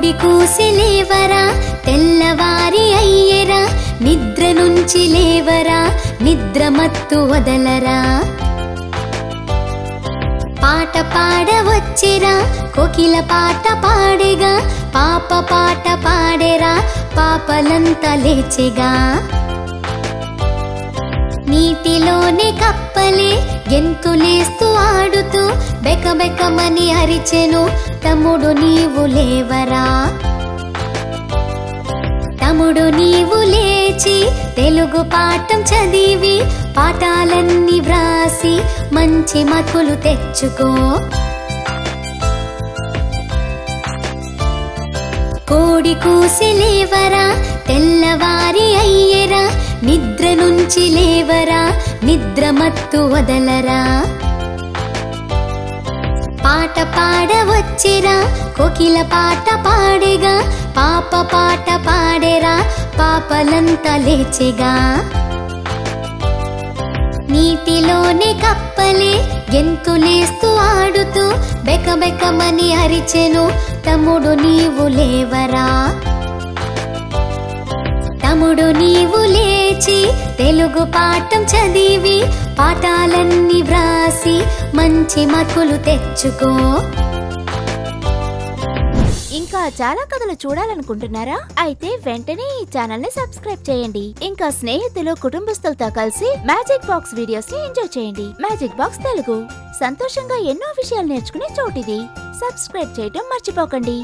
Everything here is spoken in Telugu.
కోడి కూసి లేవరా తెల్లవారి అయ్యెరా నిద్ర నుంచి లేవరా నిద్ర మత్తు వదలరా పాట పాడవచ్చిరా కోకిల పాట పాడేగా పాప పాట పాడేరా పాపలంతా లేచెగా నీటిలోనే కప్పలే గెంతులేస్తూ ఆడుతూ బెకబెకమని అరిచెను తమ్ముడు నీవు లేవరా తమ్ముడు నీవు లేచి తెలుగు పాఠం చదివి పాఠాలన్నీ వ్రాసి మంచి మార్కులు తెచ్చుకో కోడి కూసి లేవరా తెల్లవారి అయ్యెరా నిద్ర నుంచి లేవరా నిద్ర మత్తు వదలరా పాట పాడవచ్చిరా కోకిల పాట పాడేగా పాప పాట పాడేరా పాపలంతా లేచెగా నీటిలోనే కప్పలే గెంతులేస్తూ ఆడుతూ బెకబెకమని అరిచెను తమ్ముడు నీవు లేవరా తమ్ముడు నీవు లేచి తెలుగు పాఠం చదివి పాఠాలన్నీ వ్రాసి మంచి మార్కులు తెచ్చుకో ఇంకా చాలా కథలు చూడాలనుకుంటున్నారా? అయితే వెంటనే ఈ ఛానల్ ని సబ్స్క్రైబ్ చేయండి. ఇంకా స్నేహితులు కుటుంబస్తులతో కలిసి మ్యాజిక్ బాక్స్ వీడియోస్ ని ఎంజాయ్ చేయండి. మ్యాజిక్ బాక్స్ తెలుగు సంతోషంగా ఎన్నో విషయాలు నేర్చుకునే చోటిది. సబ్స్క్రైబ్ చేయటం మర్చిపోకండి.